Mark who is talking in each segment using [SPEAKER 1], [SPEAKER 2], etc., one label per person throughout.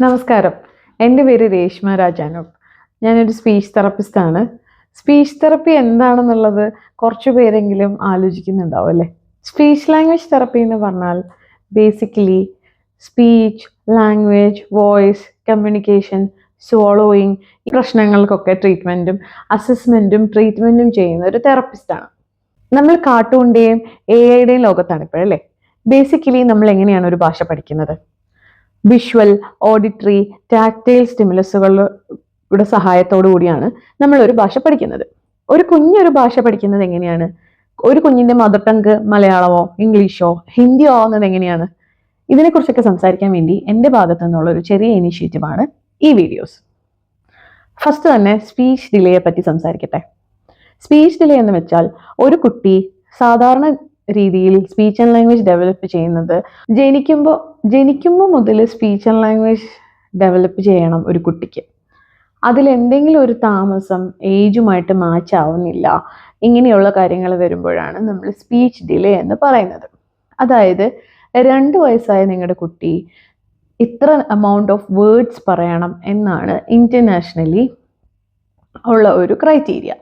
[SPEAKER 1] നമസ്കാരം. എൻ്റെ പേര് രേഷ്മ രാജാനോബ്. ഞാനൊരു സ്പീച്ച് തെറപ്പിസ്റ്റാണ്. സ്പീച്ച് തെറപ്പി എന്താണെന്നുള്ളത് കുറച്ച് പേരെങ്കിലും ആലോചിക്കുന്നുണ്ടാവും അല്ലേ? സ്പീച്ച് ലാംഗ്വേജ് തെറപ്പി എന്ന് പറഞ്ഞാൽ basically speech, language, voice, communication, swallowing ഈ പ്രശ്നങ്ങൾക്കൊക്കെ ട്രീറ്റ്മെൻറ്റും അസസ്മെൻറ്റും ട്രീറ്റ്മെൻറ്റും ചെയ്യുന്ന ഒരു തെറപ്പിസ്റ്റാണ്. നമ്മൾ കാർട്ടൂണിൻ്റെയും AI-യുടെയും ലോകത്താണ് ഇപ്പോഴല്ലേ? ബേസിക്കലി നമ്മൾ എങ്ങനെയാണ് ഒരു ഭാഷ പഠിക്കുന്നത്? വിഷ്വൽ, ഓഡിറ്ററി, ടാക്ടൈൽ സ്റ്റിമുലസുകളുടെ സഹായത്തോടു കൂടിയാണ് നമ്മൾ ഒരു ഭാഷ പഠിക്കുന്നത്. കുഞ്ഞൊരു ഭാഷ പഠിക്കുന്നത് എങ്ങനെയാണ്? ഒരു കുഞ്ഞിന്റെ മദർ ടങ്ക് മലയാളമോ ഇംഗ്ലീഷോ ഹിന്ദിയോ ആവുന്നത് എങ്ങനെയാണ്? ഇതിനെക്കുറിച്ചൊക്കെ സംസാരിക്കാൻ വേണ്ടി എൻ്റെ ഭാഗത്തു നിന്നുള്ള ഒരു ചെറിയ ഇനീഷ്യേറ്റീവാണ് ഈ വീഡിയോസ്. ഫസ്റ്റ് തന്നെ സ്പീച്ച് ഡിലേയെ പറ്റി സംസാരിക്കട്ടെ. സ്പീച്ച് ഡിലേ എന്ന് വെച്ചാൽ ഒരു കുട്ടി സാധാരണ രീതിയിൽ സ്പീച്ച് ആൻഡ് ലാംഗ്വേജ് ഡെവലപ്പ് ചെയ്യുന്നത് ജനിക്കുമ്പോൾ മുതൽ സ്പീച്ച് ആൻഡ് ലാംഗ്വേജ് ഡെവലപ്പ് ചെയ്യണം ഒരു കുട്ടിക്ക്. അതിലെന്തെങ്കിലും ഒരു താമസം ഏജുമായിട്ട് മാച്ച് ആവുന്നില്ല, ഇങ്ങനെയുള്ള കാര്യങ്ങൾ വരുമ്പോഴാണ് നമ്മൾ സ്പീച്ച് ഡിലേ എന്ന് പറയുന്നത്. അതായത് 2 വയസ്സായ നിങ്ങളുടെ കുട്ടി ഇത്ര എമൗണ്ട് ഓഫ് വേർഡ്സ് പറയണം എന്നാണ് ഇന്റർനാഷണലി ഉള്ള ഒരു ക്രൈറ്റീരിയ.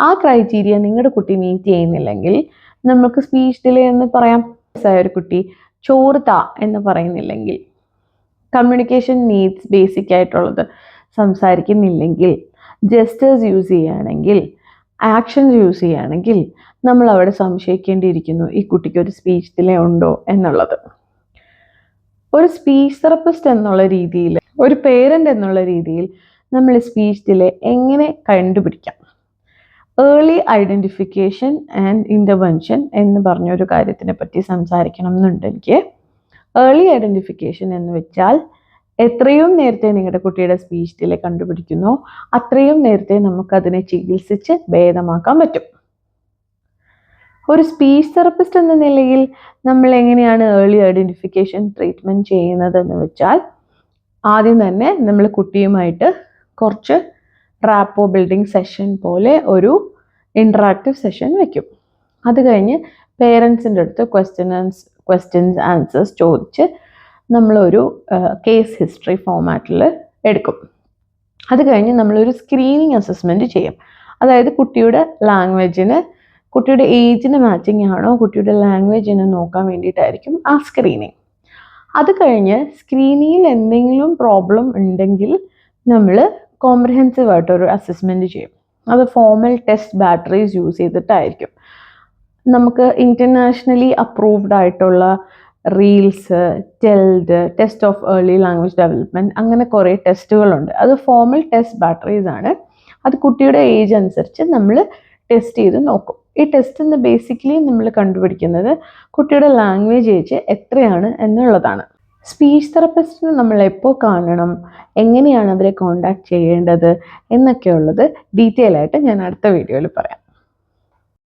[SPEAKER 1] ആ ക്രൈറ്റീരിയ നിങ്ങളുടെ കുട്ടി മീറ്റ് ചെയ്യുന്നില്ലെങ്കിൽ നമുക്ക് സ്പീച്ച് ഡിലേ എന്ന് പറയാം. ഒരു കുട്ടി ചോറ് താ എന്ന് പറയുന്നില്ലെങ്കിൽ, കമ്മ്യൂണിക്കേഷൻ നീഡ്സ് ബേസിക് ആയിട്ടുള്ളത് സംസാരിക്കുന്നില്ലെങ്കിൽ, ജെസ്റ്റേഴ്സ് യൂസ് ചെയ്യുകയാണെങ്കിൽ, ആക്ഷൻസ് യൂസ് ചെയ്യുകയാണെങ്കിൽ നമ്മൾ അവിടെ സംശയിക്കേണ്ടിയിരിക്കുന്നു ഈ കുട്ടിക്ക് ഒരു സ്പീച്ച് ഡിലേ ഉണ്ടോ എന്നുള്ളത്. ഒരു സ്പീച്ച് തെറപ്പിസ്റ്റ് എന്നുള്ള രീതിയിൽ, ഒരു പേരൻ്റ് എന്നുള്ള രീതിയിൽ നമ്മൾ സ്പീച്ച് ഡിലേ എങ്ങനെ കണ്ടുപിടിക്കാം? ഏർലി ഐഡൻറ്റിഫിക്കേഷൻ ആൻഡ് ഇൻ്റർവെൻഷൻ എന്ന് പറഞ്ഞൊരു കാര്യത്തിനെ പറ്റി സംസാരിക്കണം എന്നുണ്ടെങ്കിൽ, ഏർലി ഐഡൻറ്റിഫിക്കേഷൻ എന്ന് വെച്ചാൽ എത്രയും നേരത്തെ നിങ്ങളുടെ കുട്ടിയുടെ സ്പീച്ച് ഡിലേ കണ്ടുപിടിക്കുന്നോ അത്രയും നേരത്തെ നമുക്കതിനെ ചികിത്സിച്ച് ഭേദമാക്കാൻ പറ്റും. ഒരു സ്പീച്ച് തെറപ്പിസ്റ്റ് എന്ന നിലയിൽ നമ്മൾ എങ്ങനെയാണ് ഏർലി ഐഡൻറ്റിഫിക്കേഷൻ ട്രീറ്റ്മെൻറ്റ് ചെയ്യുന്നത് എന്ന് വെച്ചാൽ, ആദ്യം തന്നെ നമ്മൾ കുട്ടിയുമായിട്ട് കുറച്ച് റാപ്പോ ബിൽഡിംഗ് സെഷൻ പോലെ ഒരു ഇൻട്രാക്റ്റീവ് സെഷൻ വെക്കും. അത് കഴിഞ്ഞ് പേരൻസിൻ്റെ അടുത്ത് ക്വസ്റ്റ്യൻസ് ആൻസേഴ്സ് ചോദിച്ച് നമ്മളൊരു കേസ് ഹിസ്റ്ററി ഫോമാറ്റിൽ എടുക്കും. അത് കഴിഞ്ഞ് നമ്മളൊരു സ്ക്രീനിങ് അസസ്മെൻറ്റ് ചെയ്യും. അതായത് കുട്ടിയുടെ ലാംഗ്വേജിന്, കുട്ടിയുടെ ഏജിന് മാച്ചിങ് ആണോ, കുട്ടിയുടെ ലാംഗ്വേജിനെ നോക്കാൻ വേണ്ടിയിട്ടായിരിക്കും ആ സ്ക്രീനിങ്. അത് കഴിഞ്ഞ് സ്ക്രീനിങ്ങിൽ എന്തെങ്കിലും പ്രോബ്ലം ഉണ്ടെങ്കിൽ നമ്മൾ കോംപ്രിഹെൻസീവ് ആയിട്ടൊരു അസസ്മെൻറ്റ് ചെയ്യും. അത് ഫോമൽ ടെസ്റ്റ് ബാറ്ററീസ് യൂസ് ചെയ്തിട്ടായിരിക്കും. നമുക്ക് ഇൻ്റർനാഷണലി അപ്രൂവ്ഡ് ആയിട്ടുള്ള REELS, TELD, test of early language development, അങ്ങനെ കുറേ ടെസ്റ്റുകളുണ്ട്. അത് ഫോമൽ ടെസ്റ്റ് ബാറ്ററീസ് ആണ്. അത് കുട്ടിയുടെ ഏജ് അനുസരിച്ച് നമ്മൾ ടെസ്റ്റ് ചെയ്ത് നോക്കും. ഈ ടെസ്റ്റ് എന്ന് ബേസിക്കലി നമ്മൾ കണ്ടുപിടിക്കുന്നത് കുട്ടിയുടെ ലാംഗ്വേജ് ഏജ് എത്രയാണ് എന്നുള്ളതാണ്. സ്പീച്ച് തെറപ്പിസ്റ്റിനെ നമ്മൾ എപ്പോൾ കാണണം, എങ്ങനെയാണ് അവരെ കോൺടാക്ട് ചെയ്യേണ്ടത് എന്നൊക്കെയുള്ളത് ഡീറ്റെയിൽ ആയിട്ട് ഞാൻ അടുത്ത വീഡിയോയിൽ പറയാം.